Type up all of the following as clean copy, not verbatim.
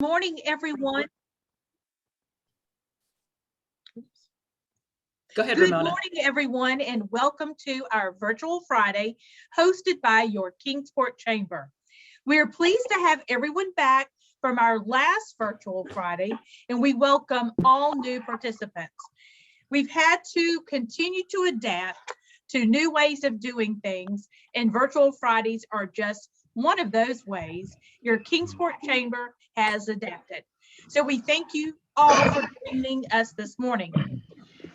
Morning, everyone. Go ahead, Good Ramona. morning, everyone, and welcome to our Virtual Friday hosted by your Kingsport Chamber. We are pleased to have everyone back from our last Virtual Friday, and we welcome all new participants. We've had to continue to adapt to new ways of doing things, and Virtual Fridays are just one of those ways your Kingsport Chamber has adapted. So we thank you all for joining us this morning.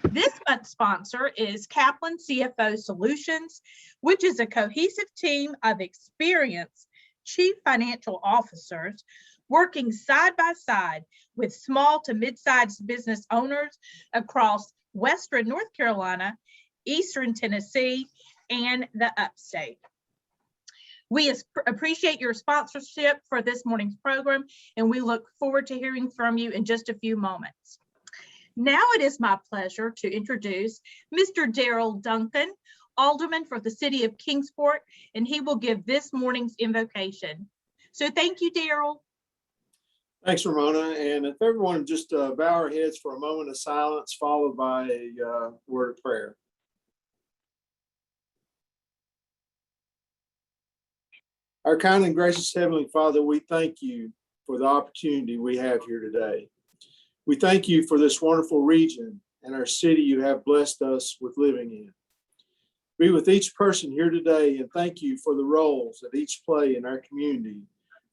This month's sponsor is Kaplan CFO Solutions, which is a cohesive team of experienced chief financial officers working side by side with small to mid-sized business owners across Western North Carolina, Eastern Tennessee, and the upstate. We appreciate your sponsorship for this morning's program, and we look forward to hearing from you in just a few moments. Now it is my pleasure to introduce Mr. Daryl Duncan, Alderman for the City of Kingsport, and he will give this morning's invocation. So thank you, Daryl. Thanks, Ramona. And if everyone just bow our heads for a moment of silence, followed by a word of prayer. Our kind and gracious Heavenly Father, we thank you for the opportunity we have here today. We thank you for this wonderful region and our city you have blessed us with living in. Be with each person here today, and thank you for the roles that each play in our community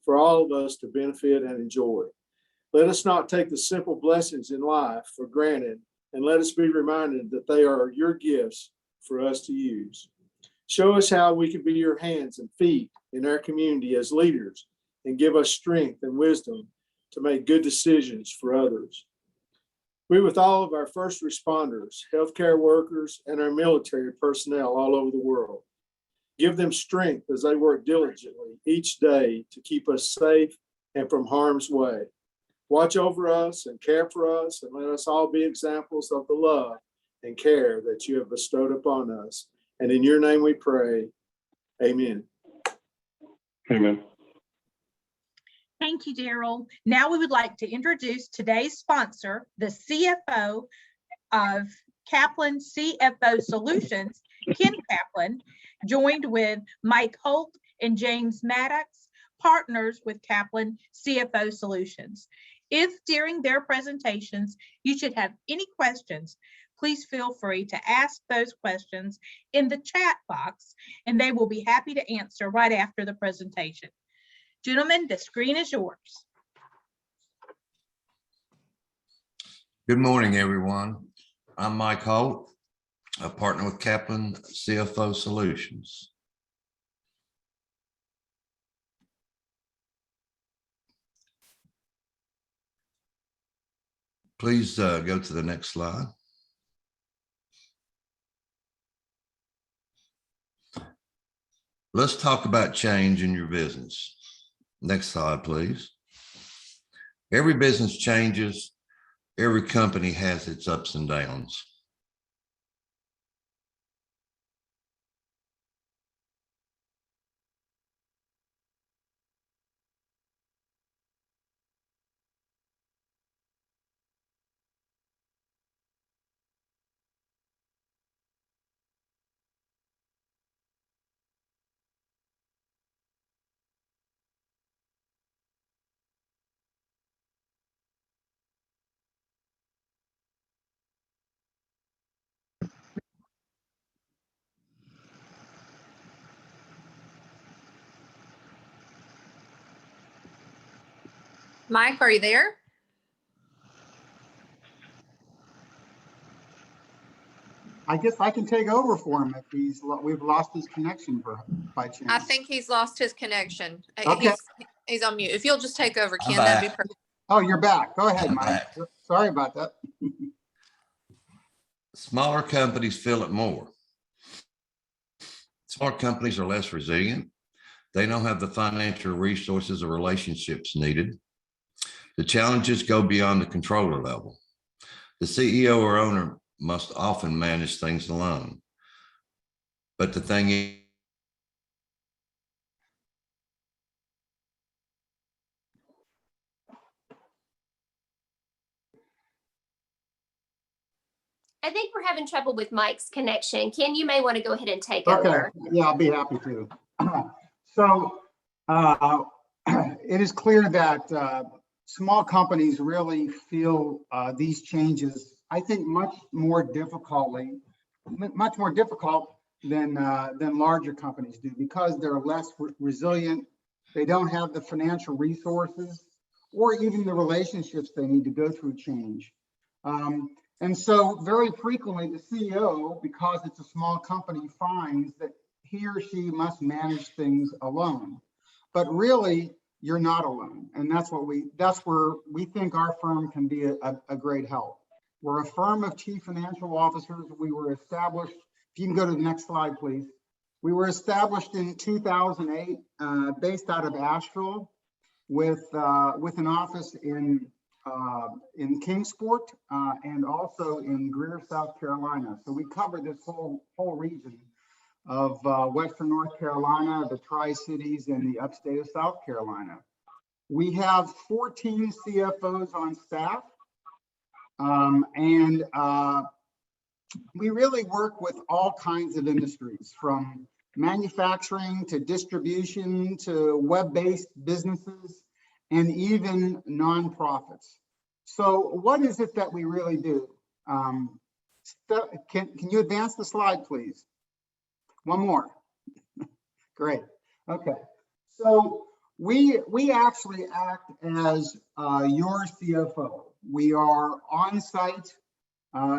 for all of us to benefit and enjoy. Let us not take the simple blessings in life for granted, and let us be reminded that they are your gifts for us to use. Show us how we can be your hands and feet in our community as leaders, and give us strength and wisdom to make good decisions for others. Be with all of our first responders, healthcare workers, and our military personnel all over the world. Give them strength as they work diligently each day to keep us safe and from harm's way. Watch over us and care for us, and let us all be examples of the love and care that you have bestowed upon us. And in your name we pray, amen. Amen. Thank you, Daryl. Now we would like to introduce today's sponsor, the CFO of Kaplan CFO Solutions, Ken Kaplan, joined with Mike Holt and James Maddox, partners with Kaplan CFO Solutions. If during their presentations you should have any questions, please feel free to ask those questions in the chat box, and they will be happy to answer right after the presentation. Gentlemen, the screen is yours. Good morning, everyone. I'm Mike Holt, a partner with Kaplan CFO Solutions. Please go to the next slide. Let's talk about change in your business. Next slide, please. Every business changes. Every company has its ups and downs. Mike, are you there? I guess I can take over for him if we've lost his connection by chance. I think he's lost his connection. Okay. He's on mute. If you'll just take over, Ken, I'm that'd be back. perfect. Oh, you're back. Go ahead, I'm Mike. back. Sorry about that. Smaller companies feel it more. Smaller companies are less resilient. They don't have the financial resources or relationships needed. The challenges go beyond the controller level. The CEO or owner must often manage things alone. But the thing is, I think we're having trouble with Mike's connection. Ken, you may want to go ahead and take Okay, over. yeah, I'll be happy to. So it is clear that small companies really feel these changes, I think, much more difficult than larger companies do, because they're less resilient. They don't have the financial resources or even the relationships they need to go through change. And so very frequently the CEO, because it's a small company, finds that he or she must manage things alone. But really, you're not alone. And that's where we think our firm can be a great help. We're a firm of chief financial officers. We were established, if you can go to the next slide, please. We were established in 2008, based out of Asheville, with an office in Kingsport and also in Greer, South Carolina. So we cover this whole region of Western North Carolina, the Tri-Cities, and the upstate of South Carolina. We have 14 CFOs on staff, and we really work with all kinds of industries, from manufacturing to distribution to web-based businesses and even nonprofits. So what is it that we really do? Can you advance the slide, please? One more. Great. Okay. So we actually act as your CFO. We are on site,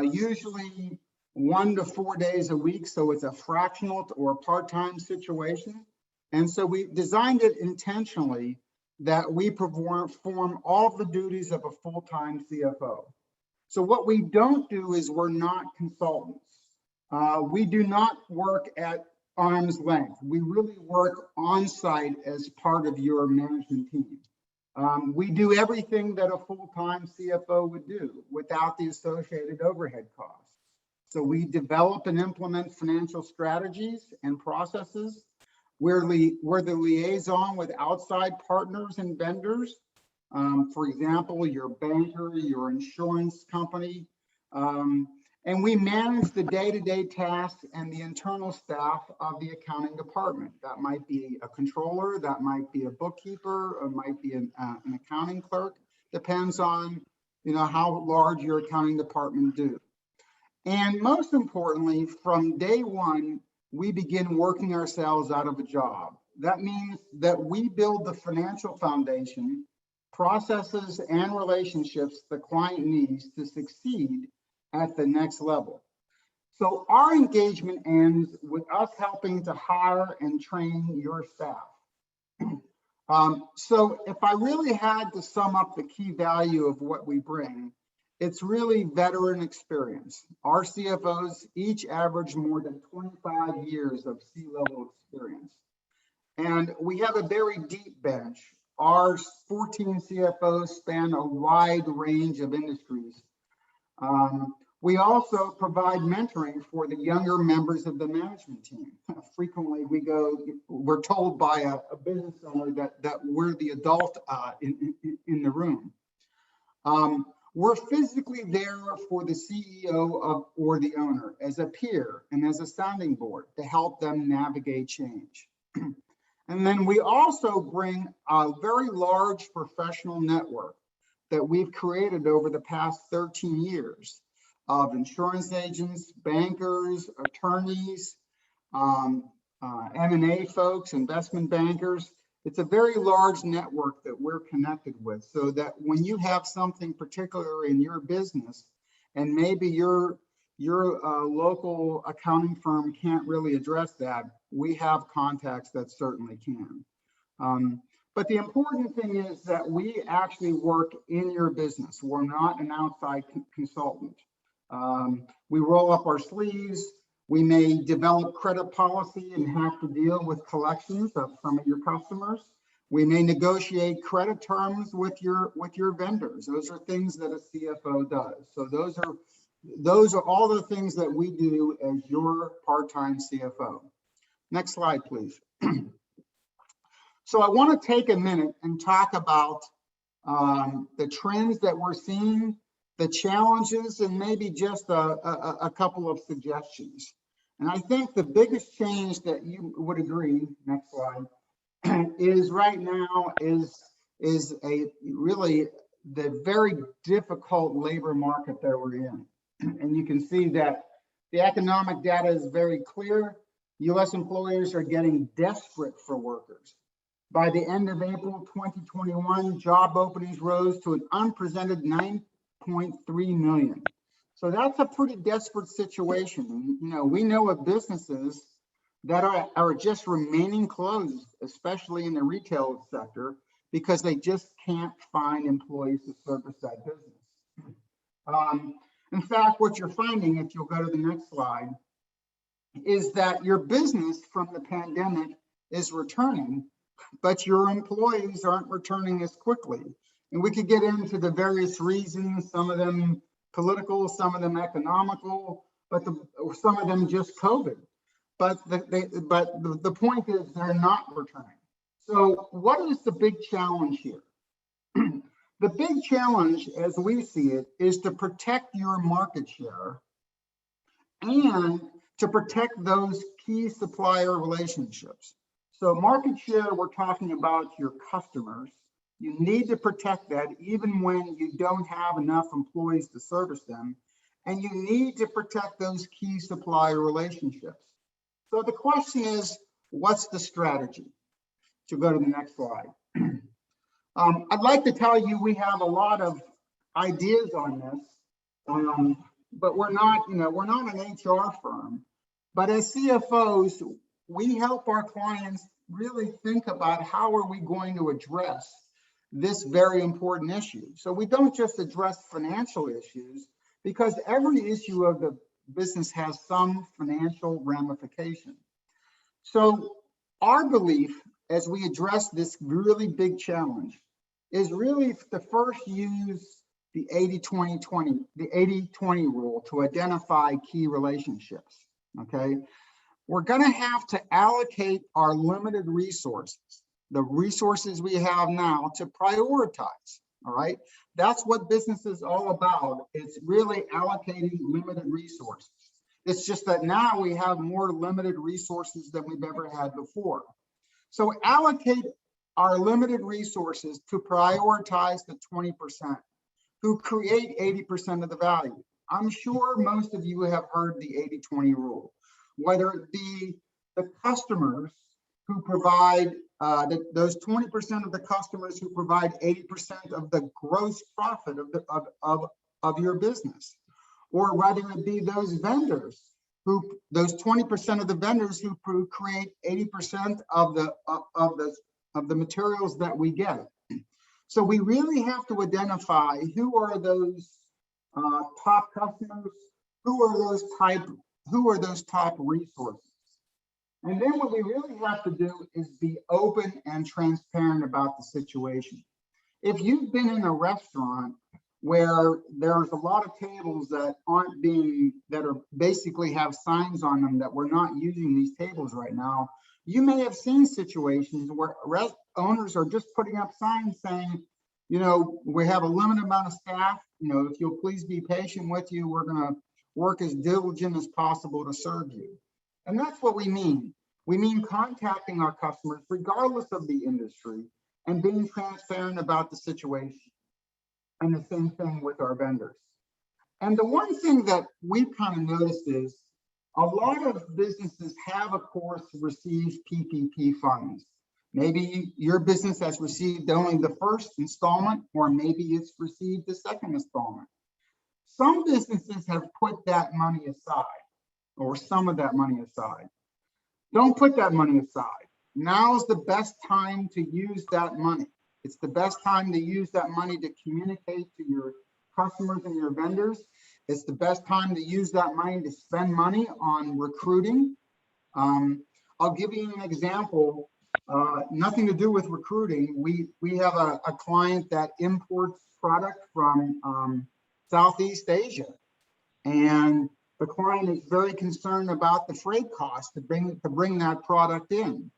usually 1 to 4 days a week. So it's a fractional or part-time situation. And so we designed it intentionally that we perform all the duties of a full-time CFO. So what we don't do is we're not consultants. We do not work at arm's length. We really work on site as part of your management team. We do everything that a full-time CFO would do without the associated overhead costs. So we develop and implement financial strategies and processes. We're the liaison with outside partners and vendors. For example, your banker, your insurance company. And we manage the day-to-day tasks and the internal staff of the accounting department. That might be a controller, that might be a bookkeeper, or might be an accounting clerk. Depends on, how large your accounting department do. And most importantly, from day one, we begin working ourselves out of a job. That means that we build the financial foundation, processes, and relationships the client needs to succeed at the next level. So our engagement ends with us helping to hire and train your staff. So if I really had to sum up the key value of what we bring, it's really veteran experience. Our CFOs each average more than 25 years of C-level experience. And we have a very deep bench. Our 14 CFOs span a wide range of industries. We also provide mentoring for the younger members of the management team. Frequently, we're told by a business owner that we're the adult in the room. We're physically there for the CEO or the owner as a peer and as a sounding board to help them navigate change. And then we also bring a very large professional network that we've created over the past 13 years of insurance agents, bankers, attorneys, M&A folks, investment bankers. It's a very large network that we're connected with, so that when you have something particular in your business and maybe your local accounting firm can't really address that, we have contacts that certainly can. But the important thing is that we actually work in your business. We're not an outside consultant. We roll up our sleeves. We may develop credit policy and have to deal with collections of some of your customers. We may negotiate credit terms with your vendors. Those are things that a CFO does. So those are all the things that we do as your part-time CFO. Next slide, please. So I want to take a minute and talk about the trends that we're seeing, the challenges, and maybe just a couple of suggestions. And I think the biggest change that you would agree, next slide, is right now is a really the very difficult labor market that we're in. And you can see that the economic data is very clear. U.S. employers are getting desperate for workers. By the end of April 2021, job openings rose to an unprecedented 9.3 million. So that's a pretty desperate situation. You know, we know of businesses that are just remaining closed, especially in the retail sector, because they just can't find employees to service that business. In fact, what you're finding, if you'll go to the next slide, is that your business from the pandemic is returning, but your employees aren't returning as quickly. And we could get into the various reasons, some of them political, some of them economical, but some of them just COVID. But the point is they're not returning. So what is the big challenge here? The big challenge, as we see it, is to protect your market share and to protect those key supplier relationships. So market share, we're talking about your customers. You need to protect that even when you don't have enough employees to service them. And you need to protect those key supplier relationships. So the question is, what's the strategy? To go to the next slide. I'd like to tell you we have a lot of ideas on this, but we're not an HR firm. But as CFOs, we help our clients really think about how are we going to address this very important issue. So we don't just address financial issues, because every issue of the business has some financial ramification. So our belief as we address this really big challenge is really to first use the 80-20-20, the 80-20 rule to identify key relationships, okay? We're gonna have to allocate our limited resources, the resources we have now, to prioritize, all right? That's what business is all about. It's really allocating limited resources. It's just that now we have more limited resources than we've ever had before. So allocate our limited resources to prioritize the 20% who create 80% of the value. I'm sure most of you have heard the 80-20 rule, whether it be the customers who provide, those 20% of the customers who provide 80% of the gross profit of your business, or whether it be those vendors those 20% of the vendors who create 80% of the materials that we get. So we really have to identify who are those top customers, who are those top resources. And then what we really have to do is be open and transparent about the situation. If you've been in a restaurant where there's a lot of tables that are basically have signs on them that we're not using these tables right now, you may have seen situations where owners are just putting up signs saying, you know, we have a limited amount of staff, you know, if you'll please be patient with you, we're gonna work as diligent as possible to serve you. And that's what we mean. We mean contacting our customers regardless of the industry and being transparent about the situation. And the same thing with our vendors. And the one thing that we've kind of noticed is a lot of businesses have, of course, received PPP funds. Maybe your business has received only the first installment, or maybe it's received the second installment. Some businesses have put that money aside, or some of that money aside. Don't put that money aside. Now is the best time to use that money. It's the best time to use that money to communicate to your customers and your vendors. It's the best time to use that money to spend money on recruiting. I'll give you an example, nothing to do with recruiting. We have a client that imports product from Southeast Asia. And the client is very concerned about the freight cost to bring that product in.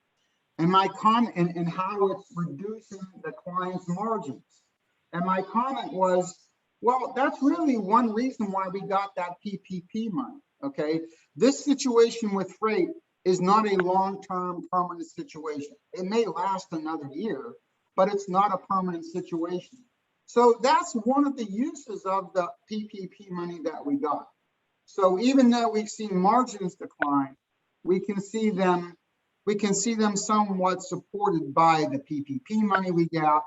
And my comment and how it's reducing the client's margins. And my comment was, Well, that's really one reason why we got that PPP money, okay? This situation with freight is not a long-term permanent situation. It may last another year, but it's not a permanent situation. So that's one of the uses of the PPP money that we got. So even though we've seen margins decline, we can see them somewhat supported by the PPP money we got,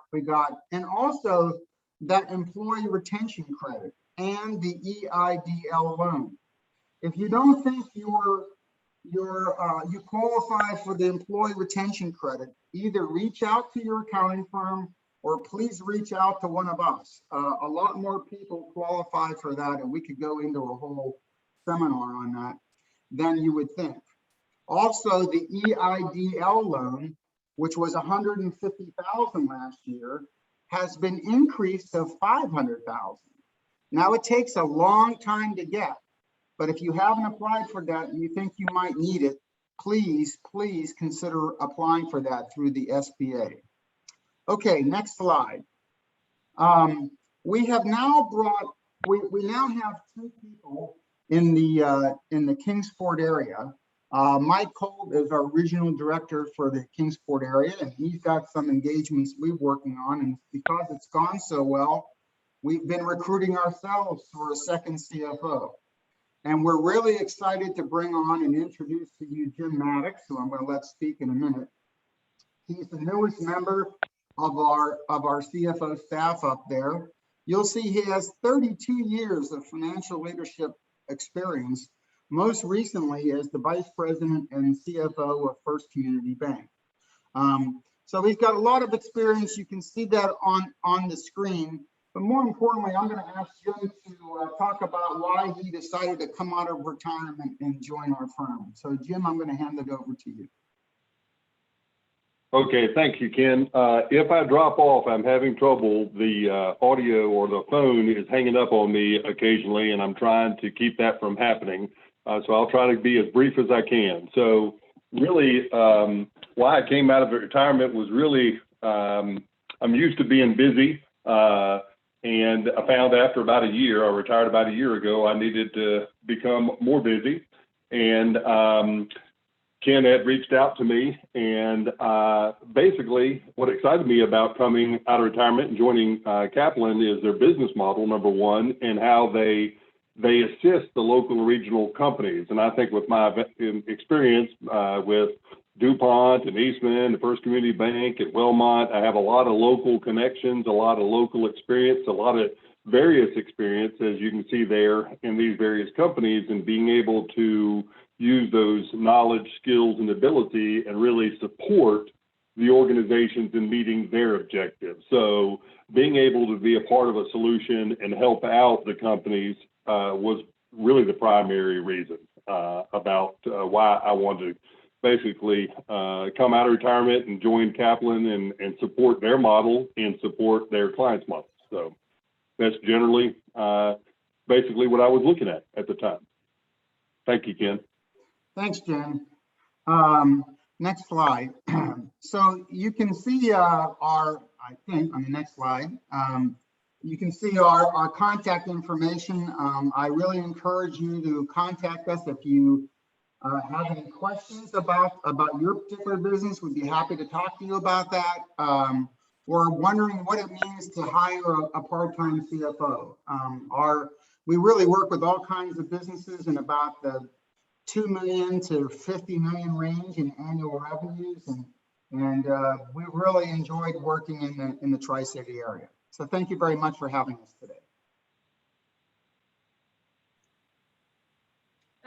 and also that employee retention credit and the EIDL loan. If you don't think you qualify for the employee retention credit, either reach out to your accounting firm or please reach out to one of us. A lot more people qualify for that, and we could go into a whole seminar on that than you would think. Also, the EIDL loan, which was $150,000 last year, has been increased to $500,000. Now it takes a long time to get, but if you haven't applied for that and you think you might need it, please consider applying for that through the SBA. Okay, next slide. We now have two people in the Kingsport area. Mike Cole is our regional director for the Kingsport area, and he's got some engagements we're working on. And because it's gone so well, we've been recruiting ourselves for a second CFO. And we're really excited to bring on and introduce to you Jim Maddox, who I'm going to let speak in a minute. He's the newest member of our CFO staff up there. You'll see he has 32 years of financial leadership experience, most recently as the vice president and CFO of First Community Bank. So he's got a lot of experience. You can see that on the screen. But more importantly, I'm going to ask Jim to talk about why he decided to come out of retirement and join our firm. So Jim, I'm going to hand it over to you. Okay, thank you, Ken. If I drop off, I'm having trouble. The audio or the phone is hanging up on me occasionally, and I'm trying to keep that from happening. So I'll try to be as brief as I can. So really, why I came out of retirement was really, I'm used to being busy. And I found after about a year, I retired about a year ago, I needed to become more busy. And Ken had reached out to me, and basically what excited me about coming out of retirement and joining Kaplan is their business model, number one, and how they assist the local and regional companies. And I think with my experience with DuPont and Eastman, the First Community Bank at Wellmont, I have a lot of local connections, a lot of local experience, a lot of various experience, as you can see there in these various companies, and being able to use those knowledge, skills, and ability and really support the organizations in meeting their objectives. So being able to be a part of a solution and help out the companies was really the primary reason about why I wanted to basically come out of retirement and join Kaplan and support their model and support their clients' models. So that's generally basically what I was looking at the time. Thank you, Ken. Thanks, Jim. Next slide. So you can see on the next slide, you can see our contact information. I really encourage you to contact us if you have any questions about your particular business. We'd be happy to talk to you about that. We're wondering what it means to hire a part-time CFO. We really work with all kinds of businesses in about the 2 million to 50 million range in annual revenues, and we really enjoyed working in the Tri-City area. So thank you very much for having us today.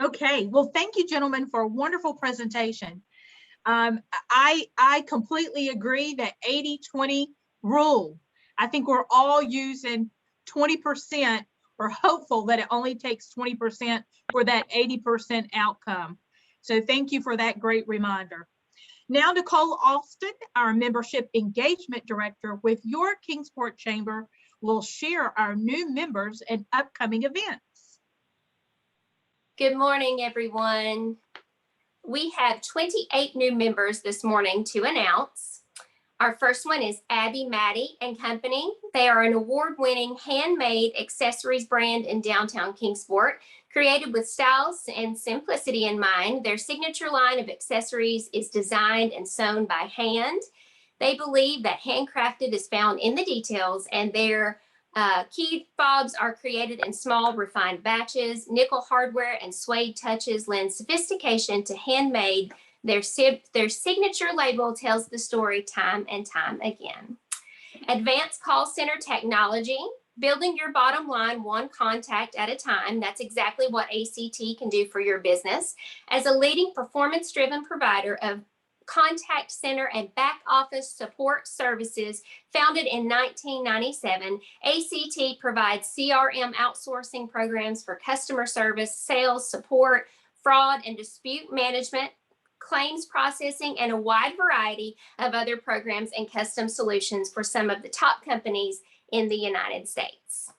Okay, well, thank you, gentlemen, for a wonderful presentation. I completely agree that 80-20 rule. I think we're all using 20%. We're hopeful that it only takes 20% for that 80% outcome. So thank you for that great reminder. Now, Nicole Alston, our Membership Engagement Director with your Kingsport Chamber, will share our new members and upcoming events. Good morning, everyone. We have 28 new members this morning to announce. Our first one is Maddy and Company. They are an award-winning handmade accessories brand in downtown Kingsport, created with styles and simplicity in mind. Their signature line of accessories is designed and sewn by hand. They believe that handcrafted is found in the details, and their key fobs are created in small, refined batches. Nickel hardware and suede touches lend sophistication to handmade. Their signature label tells the story time and time again. Advanced call center technology, building your bottom line one contact at a time. That's exactly what ACT can do for your business. As a leading performance-driven provider of contact center and back office support services founded in 1997, ACT provides CRM outsourcing programs for customer service, sales, support, fraud, and dispute management, claims processing, and a wide variety of other programs and custom solutions for some of the top companies in the United States.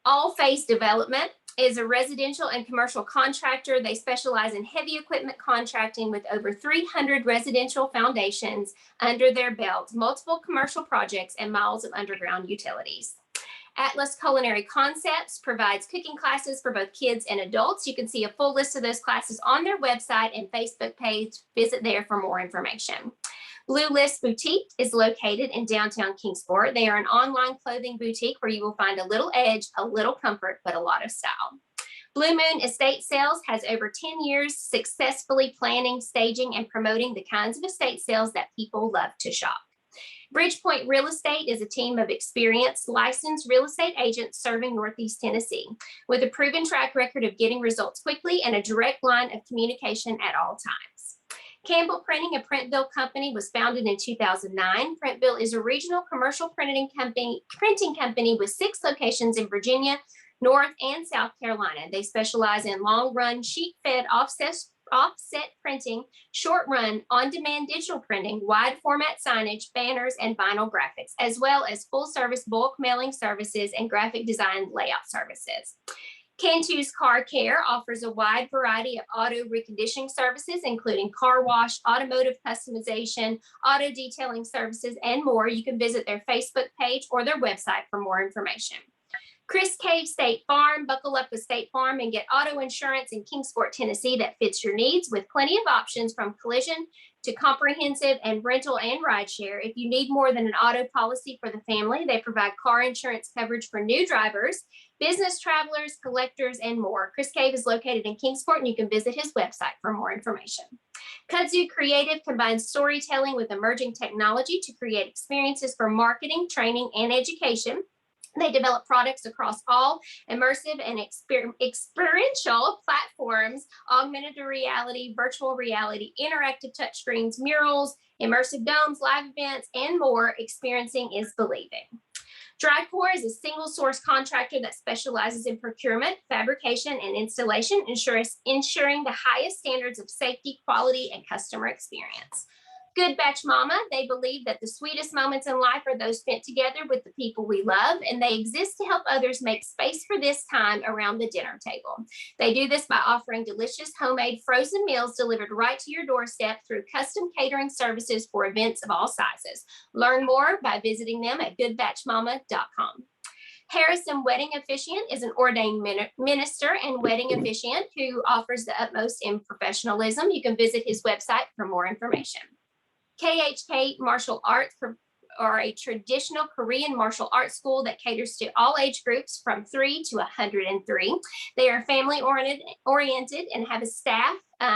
All Face Development is a residential and commercial contractor. They specialize in heavy equipment contracting with over 300 residential foundations under their belt, multiple commercial projects, and miles of underground utilities. Atlas Culinary Concepts provides cooking classes for both kids and adults. You can see a full list of those classes on their website and Facebook page. Visit there for more information. Blu Lis Boutique is located in downtown Kingsport. They are an online clothing boutique where you will find a little edge, a little comfort, but a lot of style. Blue Moon Estate Sales has over 10 years successfully planning, staging, and promoting the kinds of estate sales that people love to shop. Bridgepoint Real Estate is a team of experienced licensed real estate agents serving Northeast Tennessee with a proven track record of getting results quickly and a direct line of communication at all times. Campbell Printing, a Printville company, was founded in 2009. Printville is a regional commercial printing company with 6 locations in Virginia, North and South Carolina. They specialize in long-run sheet-fed offset printing, short-run on-demand digital printing, wide-format signage, banners, and vinyl graphics, as well as full-service bulk mailing services and graphic design layout services. Cantu's Car Care offers a wide variety of auto reconditioning services, including car wash, automotive customization, auto detailing services, and more. You can visit their Facebook page or their website for more information. Chris Cave State Farm, buckle up with State Farm and get auto insurance in Kingsport, Tennessee that fits your needs with plenty of options from collision to comprehensive and rental and rideshare. If you need more than an auto policy for the family, they provide car insurance coverage for new drivers, business travelers, collectors, and more. Chris Cave is located in Kingsport, and you can visit his website for more information. Cudzu Creative combines storytelling with emerging technology to create experiences for marketing, training, and education. They develop products across all immersive and experiential platforms, augmented reality, virtual reality, interactive touchscreens, murals, immersive domes, live events, and more. Experiencing is believing. Dreicor is a single source contractor that specializes in procurement, fabrication, and installation, ensuring the highest standards of safety, quality, and customer experience. Good Batch Mama, they believe that the sweetest moments in life are those spent together with the people we love, and they exist to help others make space for this time around the dinner table. They do this by offering delicious homemade frozen meals delivered right to your doorstep through custom catering services for events of all sizes. Learn more by visiting them at goodbatchmama.com. Harrison Wedding Officiant is an ordained minister and wedding officiant who offers the utmost in professionalism. You can visit his website for more information. KHK Martial Arts are a traditional Korean martial arts school that caters to all age groups from 3 to 103. They are family oriented and have a staff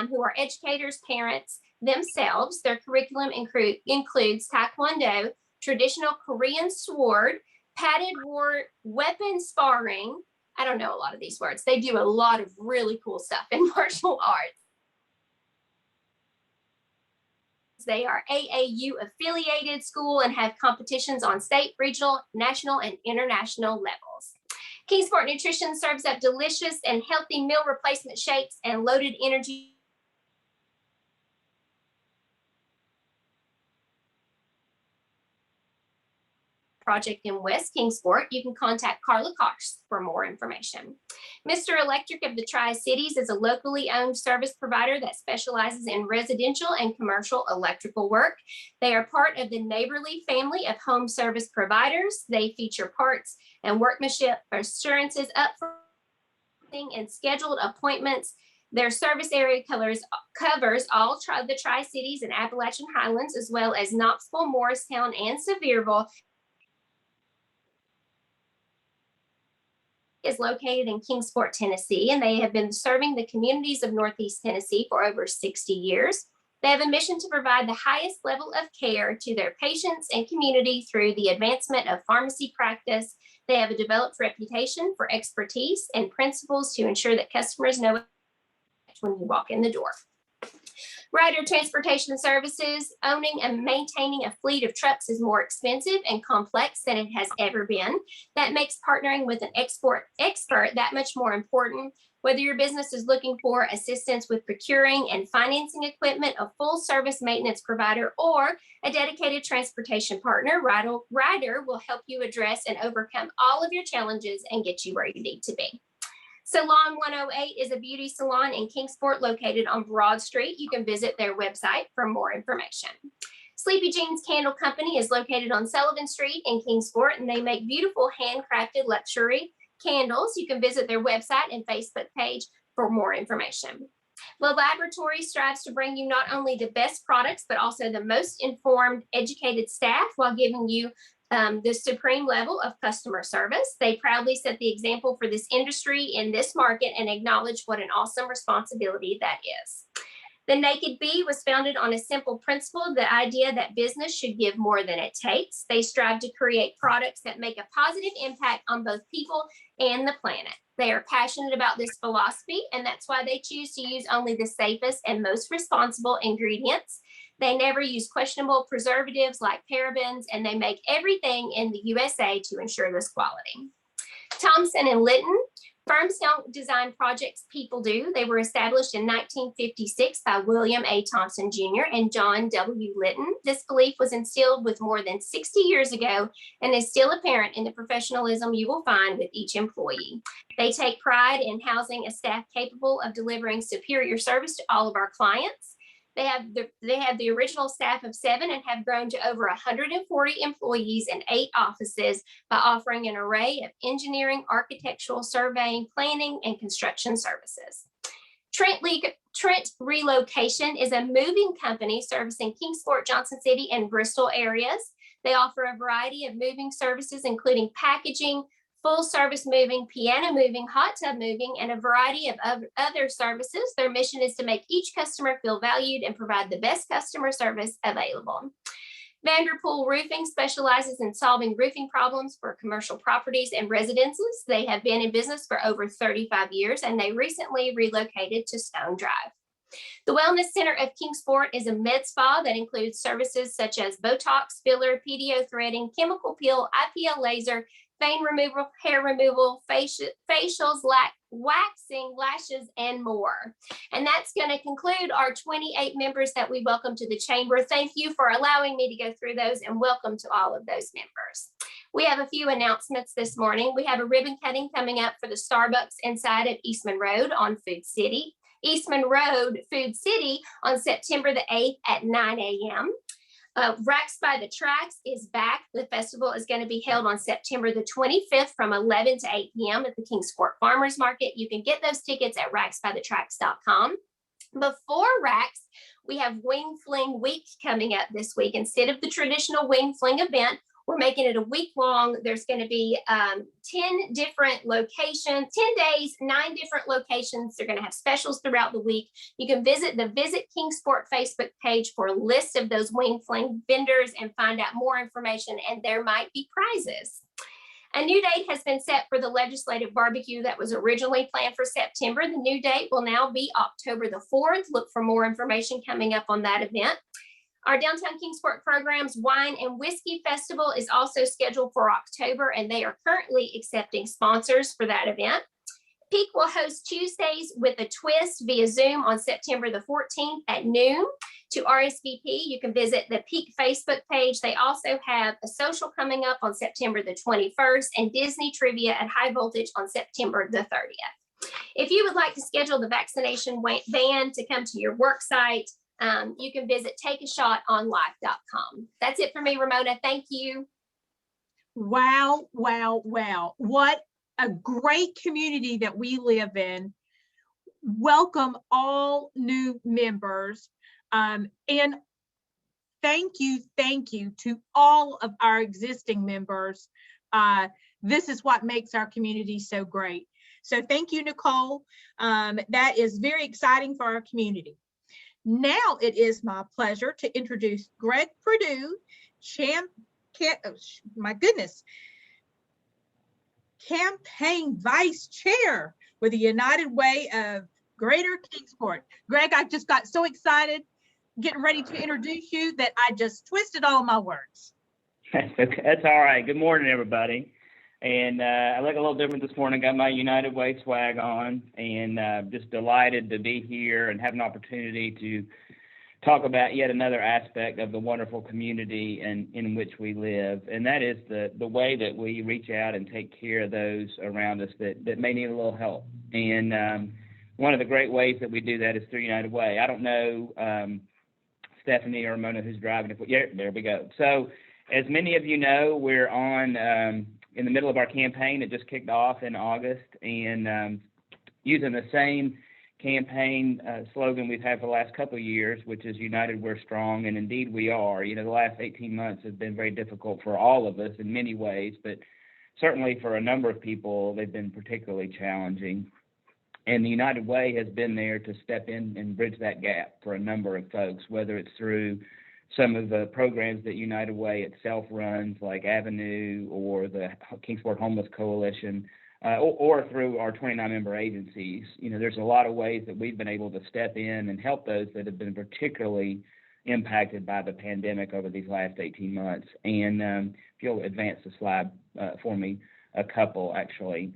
who are educators, parents themselves. Their curriculum includes Taekwondo, traditional Korean sword, padded war, weapon sparring. I don't know a lot of these words. They do a lot of really cool stuff in martial arts. They are AAU affiliated school and have competitions on state, regional, national, and international levels. Kingsport Nutrition serves up delicious and healthy meal replacement shakes and loaded energy project in West Kingsport, you can contact Carla Cox for more information. Mr. Electric of the Tri-Cities is a locally owned service provider that specializes in residential and commercial electrical work. They are part of the Neighborly family of home service providers. They feature parts and workmanship assurances up for and scheduled appointments. Their service area covers all the Tri-Cities and Appalachian Highlands, as well as Knoxville, Morristown, and Sevierville. Is located in Kingsport, Tennessee, and they have been serving the communities of Northeast Tennessee for over 60 years. They have a mission to provide the highest level of care to their patients and community through the advancement of pharmacy practice. They have a developed reputation for expertise and principles to ensure that customers know when you walk in the door. Ryder Transportation Services, owning and maintaining a fleet of trucks is more expensive and complex than it has ever been. That makes partnering with an expert that much more important. Whether your business is looking for assistance with procuring and financing equipment, a full service maintenance provider, or a dedicated transportation partner, Ryder will help you address and overcome all of your challenges and get you where you need to be. Salon 108 is a beauty salon in Kingsport located on Broad Street. You can visit their website for more information. Sleepy Jeans Candle Company is located on Sullivan Street in Kingsport, and they make beautiful handcrafted luxury candles. You can visit their website and Facebook page for more information. The laboratory strives to bring you not only the best products, but also the most informed, educated staff while giving you the supreme level of customer service. They proudly set the example for this industry in this market and acknowledge what an awesome responsibility that is. The Naked Bee was founded on a simple principle, the idea that business should give more than it takes. They strive to create products that make a positive impact on both people and the planet. They are passionate about this philosophy, and that's why they choose to use only the safest and most responsible ingredients. They never use questionable preservatives like parabens, and they make everything in the USA to ensure this quality. Thompson and Litton. Firms don't design projects, people do. They were established in 1956 by William A. Thompson Jr. and John W. Litton. This belief was instilled with more than 60 years ago and is still apparent in the professionalism you will find with each employee. They take pride in housing a staff capable of delivering superior service to all of our clients. They have the original staff of 7 and have grown to over 140 employees in 8 offices by offering an array of engineering, architectural, surveying, planning, and construction services. Trent Relocation is a moving company servicing Kingsport, Johnson City, and Bristol areas. They offer a variety of moving services, including packaging, full service moving, piano moving, hot tub moving, and a variety of other services. Their mission is to make each customer feel valued and provide the best customer service available. Vanderpool Roofing specializes in solving roofing problems for commercial properties and residences. They have been in business for over 35 years, and they recently relocated to Stone Drive. The Wellness Center of Kingsport is a med spa that includes services such as Botox, filler, pedio threading, chemical peel, IPL laser, vein removal, hair removal, facials, waxing, lashes, and more. And that's going to conclude our 28 members that we welcome to the chamber. Thank you for allowing me to go through those, and welcome to all of those members. We have a few announcements this morning. We have a ribbon cutting coming up for the Starbucks inside of Eastman Road on Eastman Road, Food City on September the 8th at 9 a.m. Racks by the Tracks is back. The festival is going to be held on September the 25th from 11 to 8 p.m. at the Kingsport Farmers Market. You can get those tickets at racksbythetracks.com. Before Racks, we have Wing Fling Week coming up this week. Instead of the traditional Wing Fling event, we're making it a week long. There's going to be 10 different locations, 10 days, 9 different locations. They're going to have specials throughout the week. You can visit the Visit Kingsport Facebook page for a list of those Wing Fling vendors and find out more information, and there might be prizes. A new date has been set for the legislative barbecue that was originally planned for September. The new date will now be October the 4th. Look for more information coming up on that event. Our Downtown Kingsport Programs Wine and Whiskey Festival is also scheduled for October, and they are currently accepting sponsors for that event. Peak will host Tuesdays with a Twist via Zoom on September the 14th at noon. To RSVP, you can visit the Peak Facebook page. They also have a social coming up on September the 21st and Disney trivia at High Voltage on September the 30th. If you would like to schedule the vaccination van to come to your work site, you can visit takeashotonlife.com. That's it for me, Ramona. Thank you. Wow, wow, wow. What a great community that we live in. Welcome all new members. And thank you to all of our existing members. This is what makes our community so great. So thank you, Nicole. That is very exciting for our community. Now it is my pleasure to introduce Greg Perdue, Campaign Vice Chair with the United Way of Greater Kingsport. Greg, I just got so excited getting ready to introduce you that I just twisted all my words. That's all right. Good morning, everybody. And I look a little different this morning. Got my United Way swag on, and just delighted to be here and have an opportunity to talk about yet another aspect of the wonderful community in which we live. And that is the way that we reach out and take care of those around us that may need a little help. And one of the great ways that we do that is through United Way. I don't know Stephanie or Ramona who's driving. Yeah, there we go. So as many of you know, we're on in the middle of our campaign. It just kicked off in August, and using the same campaign slogan we've had for the last couple of years, which is United We're Strong, and indeed we are. You know, the last 18 months have been very difficult for all of us in many ways, but certainly for a number of people, they've been particularly challenging. And the United Way has been there to step in and bridge that gap for a number of folks, whether it's through some of the programs that United Way itself runs, like Avenue or the Kingsport Homeless Coalition, or through our 29 member agencies. You know, there's a lot of ways that we've been able to step in and help those that have been particularly impacted by the pandemic over these last 18 months. And if you'll advance the slide for me, a couple actually,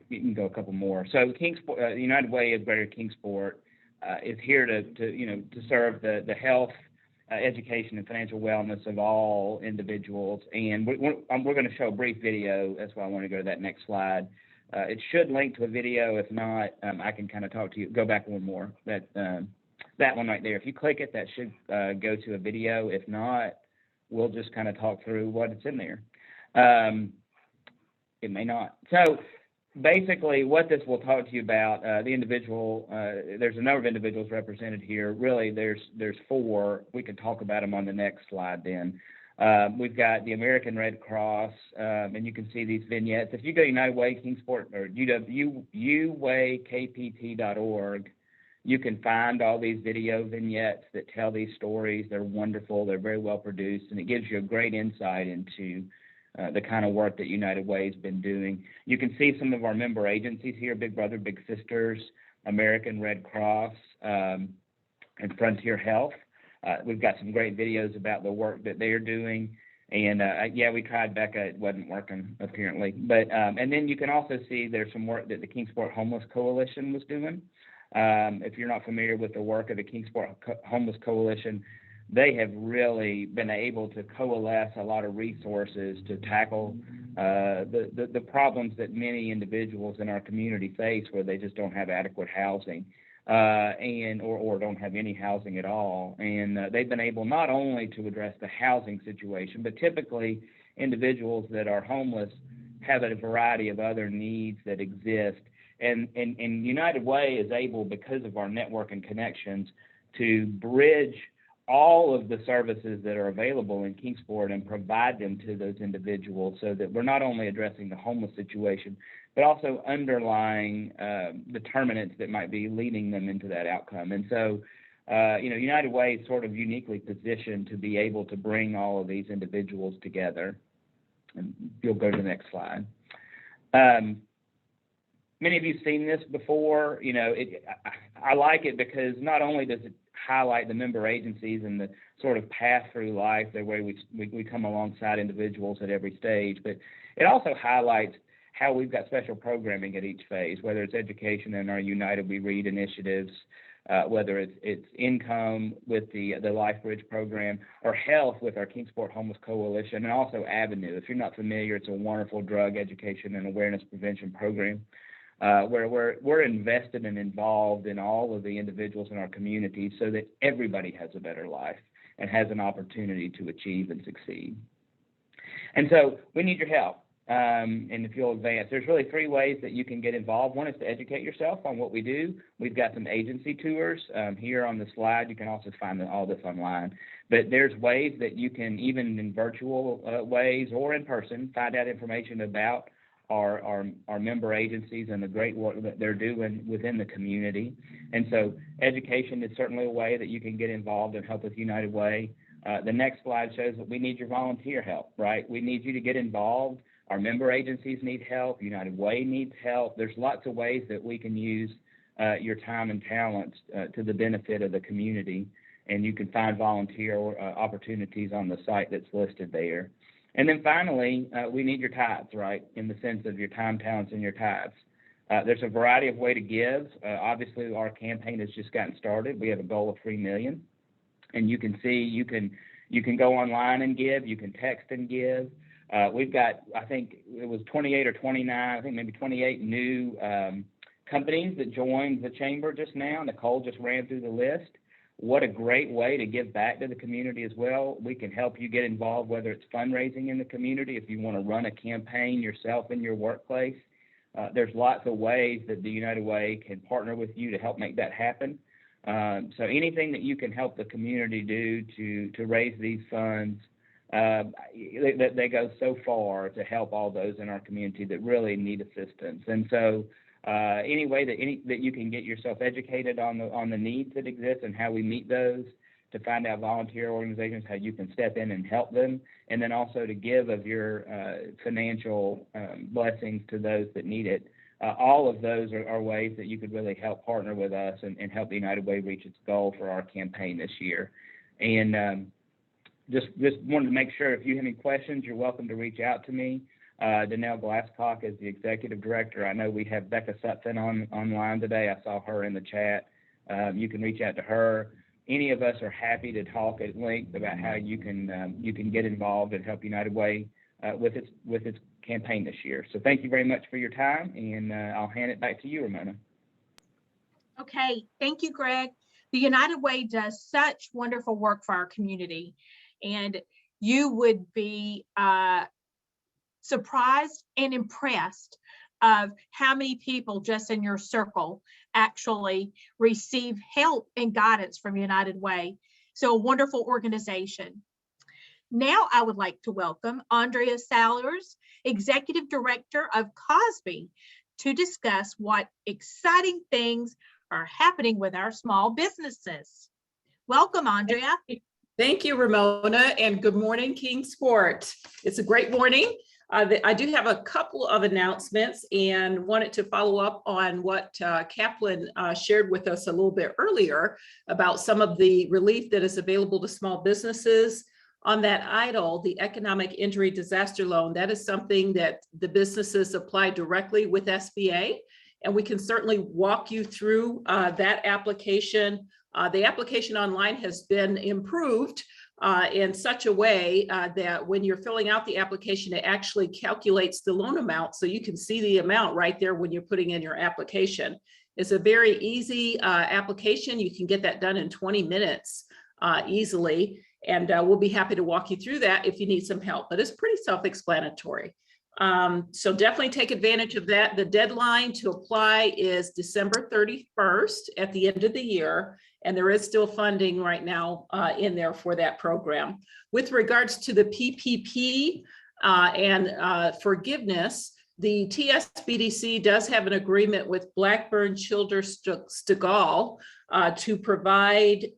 you can go a couple more. So Kingsport, United Way of Greater Kingsport is here to serve the health, education, and financial wellness of all individuals. And we're going to show a brief video. That's why I want to go to that next slide. It should link to a video. If not, I can kind of talk to you. Go back one more. That one right there. If you click it, that should go to a video. If not, we'll just kind of talk through what it's in there. It may not. So basically, what this will talk to you about, the individual, there's a number of individuals represented here. Really, there's four. We can talk about them on the next slide then. We've got the American Red Cross, and you can see these vignettes. If you go to United Way Kingsport or uwaykpt.org, you can find all these video vignettes that tell these stories. They're wonderful. They're very well produced, and it gives you a great insight into the kind of work that United Way has been doing. You can see some of our member agencies here: Big Brother, Big Sisters, American Red Cross, and Frontier Health. We've got some great videos about the work that they're doing. And yeah, we tried Becca, it wasn't working apparently. But and then you can also see there's some work that the Kingsport Homeless Coalition was doing. If you're not familiar with the work of the Kingsport Homeless Coalition, they have really been able to coalesce a lot of resources to tackle the problems that many individuals in our community face, where they just don't have adequate housing. Or don't have any housing at all. And they've been able not only to address the housing situation, but typically individuals that are homeless have a variety of other needs that exist. And United Way is able, because of our network and connections, to bridge all of the services that are available in Kingsport and provide them to those individuals, so that we're not only addressing the homeless situation, but also underlying determinants that might be leading them into that outcome. And so, United Way is sort of uniquely positioned to be able to bring all of these individuals together. And you'll go to the next slide. Many of you have seen this before. I like it because not only does it highlight the member agencies and the sort of path through life, the way we come alongside individuals at every stage, but it also highlights how we've got special programming at each phase, whether it's education in our United We Read initiatives, whether it's income with the Life Bridge program or health with our Kingsport Homeless Coalition, and also Avenue. If you're not familiar, it's a wonderful drug education and awareness prevention program where we're invested and involved in all of the individuals in our community so that everybody has a better life and has an opportunity to achieve and succeed. And so we need your help. And if you'll advance, there's really 3 ways that you can get involved. One is to educate yourself on what we do. We've got some agency tours here on the slide. You can also find all this online. But there's ways that you can, even in virtual ways or in person, find out information about our member agencies and the great work that they're doing within the community. And so education is certainly a way that you can get involved and help with United Way. The next slide shows that we need your volunteer help, right? We need you to get involved. Our member agencies need help. United Way needs help. There's lots of ways that we can use your time and talents to the benefit of the community. And you can find volunteer opportunities on the site that's listed there. And then finally, we need your tithes, right? In the sense of your time, talents, and your tithes. There's a variety of ways to give. Obviously, our campaign has just gotten started. We have a goal of $3 million. And you can see, you can go online and give. You can text and give. We've got, I think it was 28 or 29, I think maybe 28 new companies that joined the chamber just now. Nicole just ran through the list. What a great way to give back to the community as well. We can help you get involved, whether it's fundraising in the community, if you want to run a campaign yourself in your workplace. There's lots of ways that the United Way can partner with you to help make that happen. So anything that you can help the community do to raise these funds, they go so far to help all those in our community that really need assistance. And so any way that you can get yourself educated on the needs that exist and how we meet those, to find out volunteer organizations, how you can step in and help them, and then also to give of your financial blessings to those that need it. All of those are ways that you could really help partner with us and help the United Way reach its goal for our campaign this year. And just wanted to make sure, if you have any questions, you're welcome to reach out to me. Danelle Glasscock is the executive director. I know we have Becca Sutton online today. I saw her in the chat. You can reach out to her. Any of us are happy to talk at length about how you can get involved and help United Way with its campaign this year. So thank you very much for your time, and I'll hand it back to you, Ramona. Okay, thank you, Greg. The United Way does such wonderful work for our community, and you would be surprised and impressed of how many people just in your circle actually receive help and guidance from United Way. So a wonderful organization. Now I would like to welcome Andrea Salers, Executive Director of KOSBE, to discuss what exciting things are happening with our small businesses. Welcome, Andrea. Thank you, Ramona, and good morning, Kingsport. It's a great morning. I do have a couple of announcements and wanted to follow up on what Kaplan shared with us a little bit earlier about some of the relief that is available to small businesses. On that EIDL, the Economic Injury Disaster Loan, that is something that the businesses apply directly with SBA, and we can certainly walk you through that application. The application online has been improved in such a way that when you're filling out the application, it actually calculates the loan amount, so you can see the amount right there when you're putting in your application. It's a very easy application. You can get that done in 20 minutes easily, and we'll be happy to walk you through that if you need some help, but it's pretty self-explanatory. So definitely take advantage of that. The deadline to apply is December 31st at the end of the year, and there is still funding right now in there for that program. With regards to the PPP and forgiveness, the TSBDC does have an agreement with Blackburn Children's Stegall to provide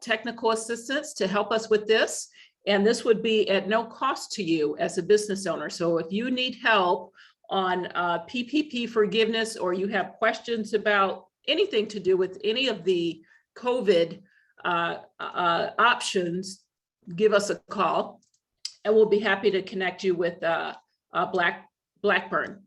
technical assistance to help us with this. And this would be at no cost to you as a business owner. So if you need help on PPP forgiveness, or you have questions about anything to do with any of the COVID options, give us a call and we'll be happy to connect you with Blackburn,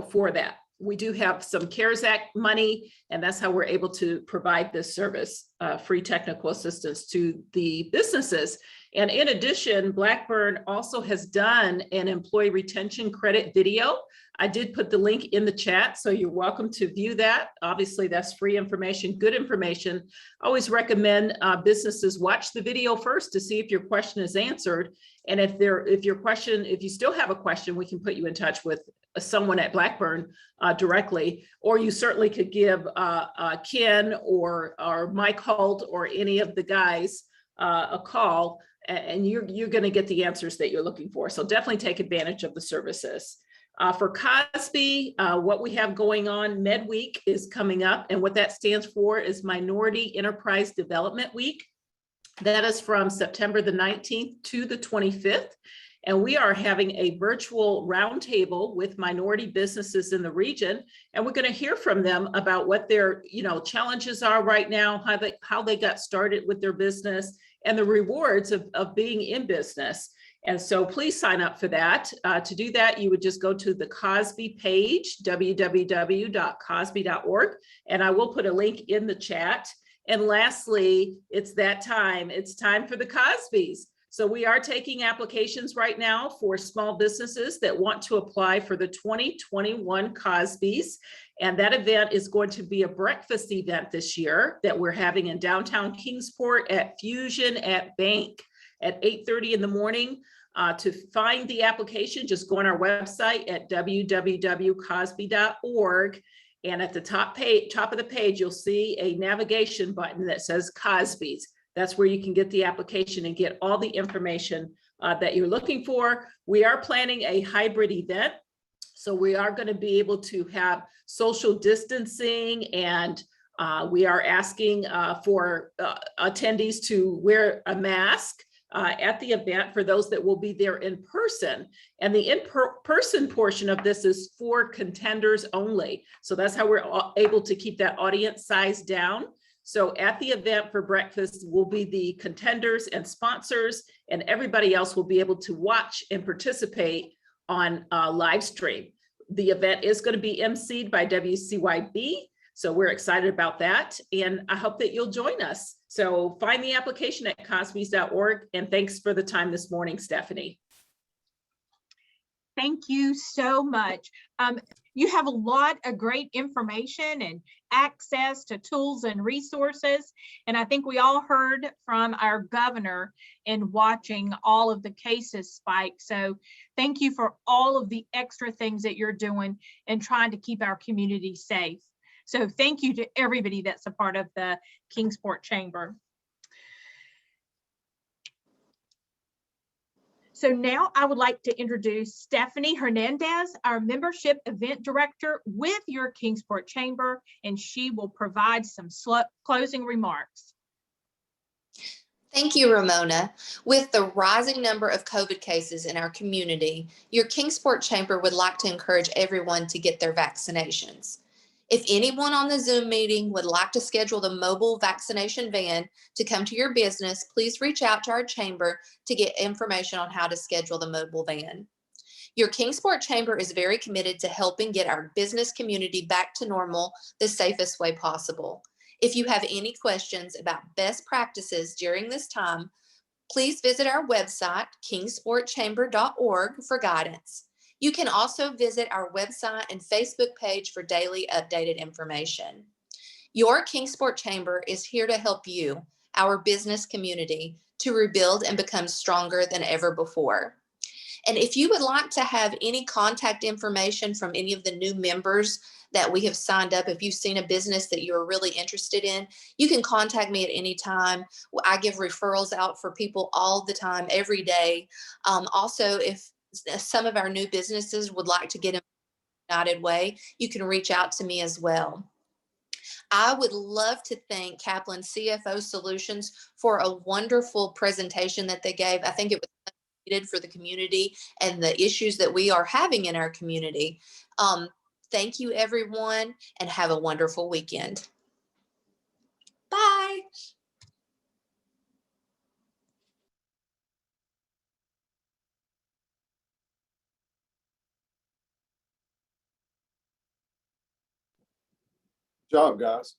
for that. we do have some CARES Act money, and that's how we're able to provide this service, free technical assistance to the businesses. And in addition, Blackburn also has done an employee retention credit video. I did put the link in the chat, so you're welcome to view that. Obviously, that's free information, good information. I always recommend businesses watch the video first to see if your question is answered. And if you still have a question, we can put you in touch with someone at Blackburn directly, or you certainly could give Ken or Mike Holt or any of the guys a call, and you're going to get the answers that you're looking for. So definitely take advantage of the services. For KOSBE, what we have going on, Med Week is coming up, and what that stands for is Minority Enterprise Development Week. That is from September the 19th to the 25th. And we are having a virtual roundtable with minority businesses in the region. And we're going to hear from them about what their challenges are right now, how they got started with their business, and the rewards of being in business. And so please sign up for that. To do that, you would just go to the KOSBE page, www.kosbe.org, and I will put a link in the chat. And lastly, it's time for the KOSBEs. So we are taking applications right now for small businesses that want to apply for the 2021 KOSBEs. And that event is going to be a breakfast event this year that we're having in downtown Kingsport at Fusion at Bank at 8:30 in the morning. To find the application, just go on our website at www.kosbe.org. And at the top of the page, you'll see a navigation button that says KOSBEs. That's where you can get the application and get all the information that you're looking for. We are planning a hybrid event. So we are going to be able to have social distancing, and we are asking for attendees to wear a mask at the event for those that will be there in person. And the in-person portion of this is for contenders only. So that's how we're able to keep that audience size down. So at the event for breakfast will be the contenders and sponsors, and everybody else will be able to watch and participate on live stream. The event is going to be emceed by WCYB. So we're excited about that, and I hope that you'll join us. So find the application at kosbes.org, and thanks for the time this morning, Stephanie. Thank you so much. You have a lot of great information and access to tools and resources. And I think we all heard from our governor in watching all of the cases spike. So thank you for all of the extra things that you're doing and trying to keep our community safe. So thank you to everybody that's a part of the Kingsport Chamber. So now I would like to introduce Stephanie Hernandez, our Membership Event Director with your Kingsport Chamber, and she will provide some closing remarks. Thank you, Ramona. With the rising number of COVID cases in our community, your Kingsport Chamber would like to encourage everyone to get their vaccinations. If anyone on the Zoom meeting would like to schedule the mobile vaccination van to come to your business, please reach out to our chamber to get information on how to schedule the mobile van. Your Kingsport Chamber is very committed to helping get our business community back to normal the safest way possible. If you have any questions about best practices during this time, please visit our website, kingsportchamber.org, for guidance. You can also visit our website and Facebook page for daily updated information. Your Kingsport Chamber is here to help you, our business community, to rebuild and become stronger than ever before. And if you would like to have any contact information from any of the new members that we have signed up, if you've seen a business that you're really interested in, you can contact me at any time. I give referrals out for people all the time, every day. Also, if some of our new businesses would like to get in a United Way, you can reach out to me as well. I would love to thank Kaplan CFO Solutions for a wonderful presentation that they gave. I think it was needed for the community and the issues that we are having in our community. Thank you, everyone, and have a wonderful weekend. Bye. job, guys.